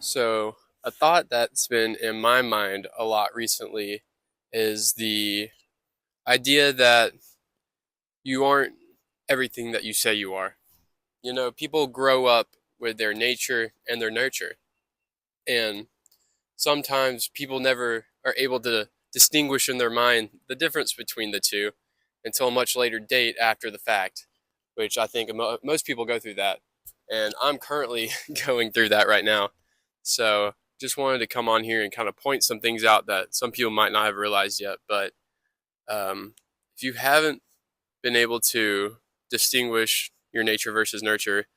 So, a thought that's been in my mind a lot recently is the idea that you aren't everything that you say you are. People grow up with their nature and their nurture. And sometimes people never are able to distinguish in their mind the difference between the two until a much later date after the fact, which I think most people go through that. And I'm currently going through that right now. So just wanted to come on here and kind of point some things out that some people might not have realized yet. But um, if you haven't been able to distinguish your nature versus nurture,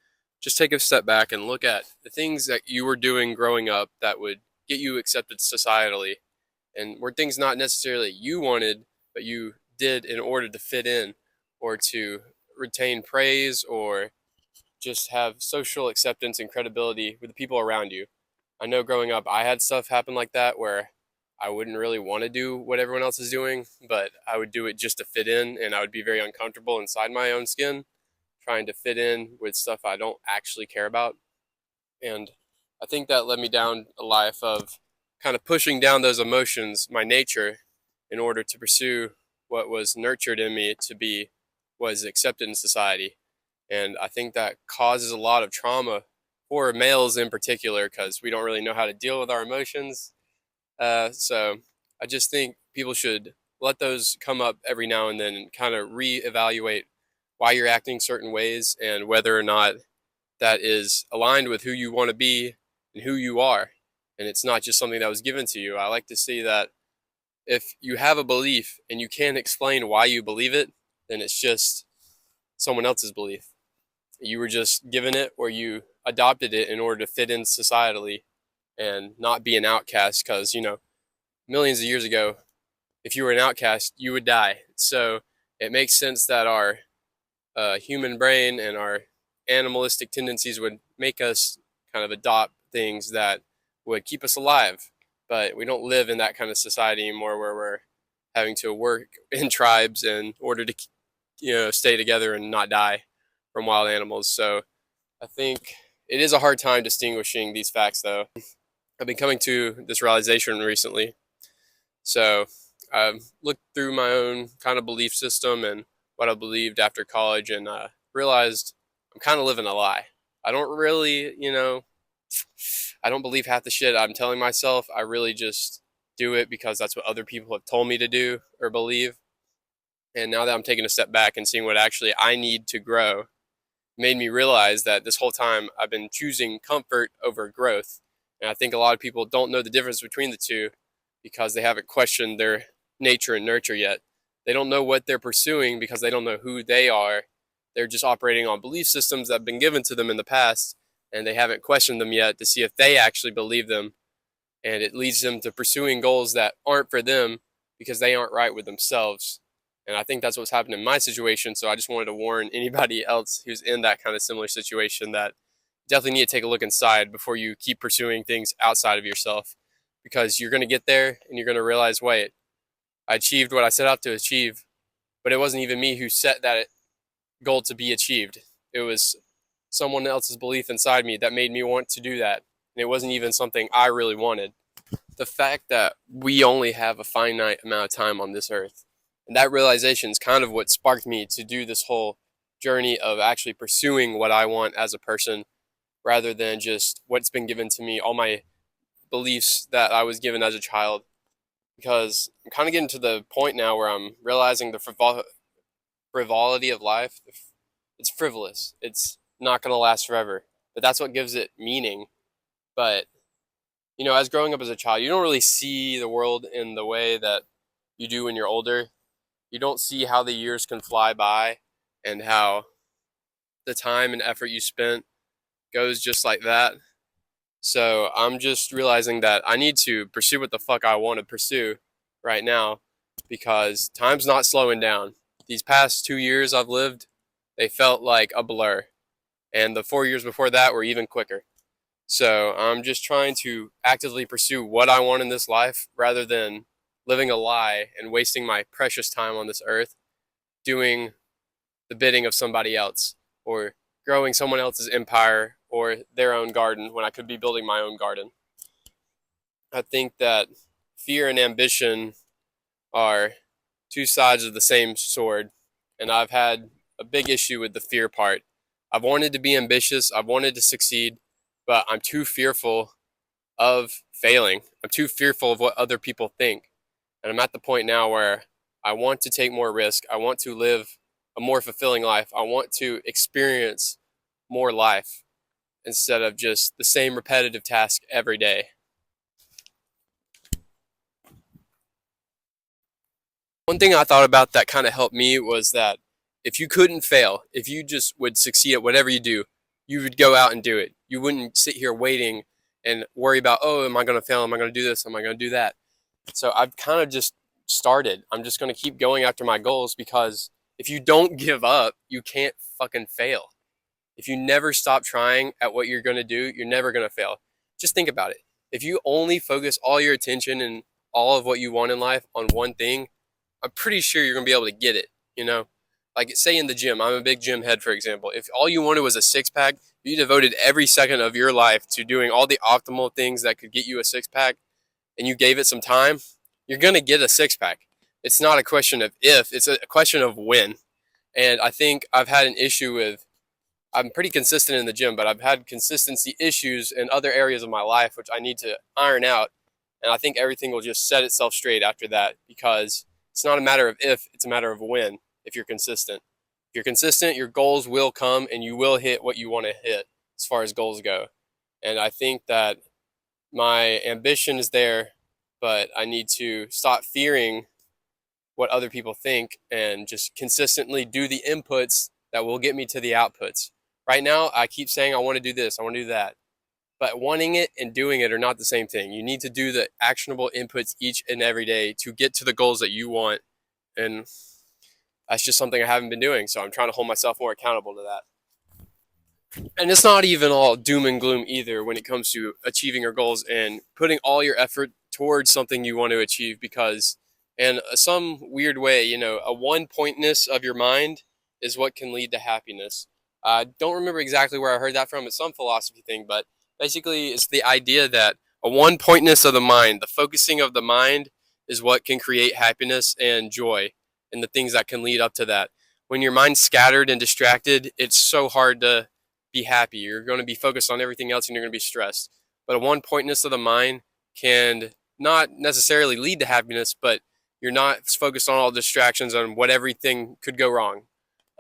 just take a step back and look at the things that you were doing growing up that would get you accepted societally and were things not necessarily you wanted, but you did in order to fit in or to retain praise or just have social acceptance and credibility with the people around you. I know growing up, I had stuff happen like that where I wouldn't really want to do what everyone else is doing, but I would do it just to fit in, and I would be very uncomfortable inside my own skin, trying to fit in with stuff I don't actually care about. And I think that led me down a life of kind of pushing down those emotions, my nature, in order to pursue what was nurtured in me to be was accepted in society. And I think that causes a lot of trauma for males in particular because we don't really know how to deal with our emotions. So I just think people should let those come up every now and then and kind of reevaluate why you're acting certain ways and whether or not that is aligned with who you want to be and who you are. And it's not just something that was given to you. I like to see that if you have a belief and you can't explain why you believe it, then it's just someone else's belief. You were just given it or you adopted it in order to fit in societally and not be an outcast because, millions of years ago, if you were an outcast, you would die. So it makes sense that our human brain and our animalistic tendencies would make us kind of adopt things that would keep us alive. But we don't live in that kind of society anymore where we're having to work in tribes in order to, stay together and not die from wild animals. So I think it is a hard time distinguishing these facts, though. I've been coming to this realization recently. So I've looked through my own kind of belief system and what I believed after college and realized I'm kind of living a lie. I don't really, I don't believe half the shit I'm telling myself. I really just do it because that's what other people have told me to do or believe. And now that I'm taking a step back and seeing what actually I need to grow, made me realize that this whole time I've been choosing comfort over growth. And I think a lot of people don't know the difference between the two because they haven't questioned their nature and nurture yet. They don't know what they're pursuing because they don't know who they are. They're just operating on belief systems that have been given to them in the past, and they haven't questioned them yet to see if they actually believe them. And it leads them to pursuing goals that aren't for them because they aren't right with themselves. And I think that's what's happened in my situation. So I just wanted to warn anybody else who's in that kind of similar situation that definitely need to take a look inside before you keep pursuing things outside of yourself because you're going to get there and you're going to realize, wait, I achieved what I set out to achieve, but it wasn't even me who set that goal to be achieved. It was someone else's belief inside me that made me want to do that. And it wasn't even something I really wanted. The fact that we only have a finite amount of time on this earth, and that realization is kind of what sparked me to do this whole journey of actually pursuing what I want as a person rather than just what's been given to me, all my beliefs that I was given as a child. Because I'm kind of getting to the point now where I'm realizing the frivolity of life. It's frivolous. It's not going to last forever. But that's what gives it meaning. But, as growing up as a child, you don't really see the world in the way that you do when you're older. You don't see how the years can fly by and how the time and effort you spent goes just like that. So I'm just realizing that I need to pursue what the fuck I want to pursue right now because time's not slowing down. These past 2 years I've lived, they felt like a blur. And the 4 years before that were even quicker. So I'm just trying to actively pursue what I want in this life rather than living a lie and wasting my precious time on this earth doing the bidding of somebody else or growing someone else's empire or their own garden when I could be building my own garden. I think that fear and ambition are two sides of the same sword, and I've had a big issue with the fear part. I've wanted to be ambitious, I've wanted to succeed, but I'm too fearful of failing. I'm too fearful of what other people think. And I'm at the point now where I want to take more risk. I want to live a more fulfilling life. I want to experience more life instead of just the same repetitive task every day. One thing I thought about that kind of helped me was that if you couldn't fail, if you just would succeed at whatever you do, you would go out and do it. You wouldn't sit here waiting and worry about, oh, am I going to fail? Am I going to do this? Am I going to do that? So I've kind of just started. I'm just going to keep going after my goals because if you don't give up, you can't fucking fail. If you never stop trying at what you're going to do, you're never going to fail. Just think about it. If you only focus all your attention and all of what you want in life on one thing, I'm pretty sure you're going to be able to get it, you know? Like, say in the gym, I'm a big gym head, for example. If all you wanted was a six pack, you devoted every second of your life to doing all the optimal things that could get you a six pack, and you gave it some time, you're going to get a six pack. It's not a question of if, it's a question of when. And I think I've had an issue with, I'm pretty consistent in the gym, but I've had consistency issues in other areas of my life, which I need to iron out. And I think everything will just set itself straight after that because it's not a matter of if, it's a matter of when if you're consistent. If you're consistent, your goals will come and you will hit what you want to hit as far as goals go. And I think that my ambition is there, but I need to stop fearing what other people think and just consistently do the inputs that will get me to the outputs. Right now, I keep saying I want to do this, I want to do that. But wanting it and doing it are not the same thing. You need to do the actionable inputs each and every day to get to the goals that you want. And that's just something I haven't been doing. So I'm trying to hold myself more accountable to that. And it's not even all doom and gloom either when it comes to achieving your goals and putting all your effort towards something you want to achieve because in some weird way, you know, a one pointness of your mind is what can lead to happiness. I don't remember exactly where I heard that from. It's some philosophy thing, but basically it's the idea that a one pointness of the mind, the focusing of the mind is what can create happiness and joy and the things that can lead up to that. When your mind's scattered and distracted, it's so hard to be happy. You're going to be focused on everything else and you're going to be stressed. But a one pointness of the mind can not necessarily lead to happiness, but you're not focused on all distractions on what everything could go wrong.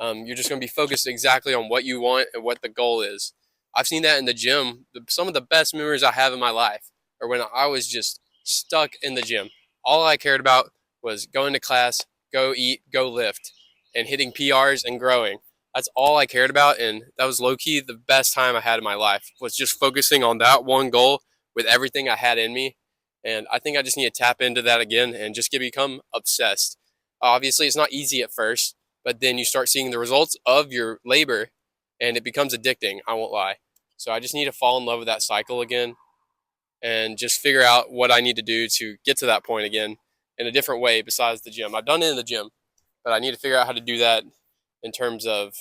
You're just going to be focused exactly on what you want and what the goal is. I've seen that in the gym. Some of the best memories I have in my life are when I was just stuck in the gym. All I cared about was going to class, go eat, go lift, and hitting PRs and growing. That's all I cared about, and that was low-key the best time I had in my life, was just focusing on that one goal with everything I had in me. And I think I just need to tap into that again and just become obsessed. Obviously, it's not easy at first, but then you start seeing the results of your labor, and it becomes addicting, I won't lie. So I just need to fall in love with that cycle again and just figure out what I need to do to get to that point again in a different way besides the gym. I've done it in the gym, but I need to figure out how to do that in terms of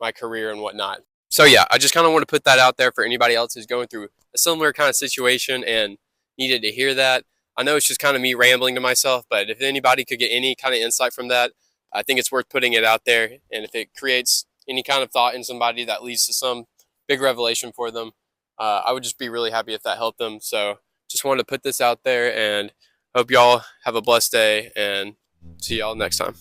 my career and whatnot. So yeah, I just kind of want to put that out there for anybody else who's going through a similar kind of situation and needed to hear that. I know it's just kind of me rambling to myself, but if anybody could get any kind of insight from that, I think it's worth putting it out there. And if it creates any kind of thought in somebody that leads to some big revelation for them, I would just be really happy if that helped them. So just wanted to put this out there and hope y'all have a blessed day and see y'all next time.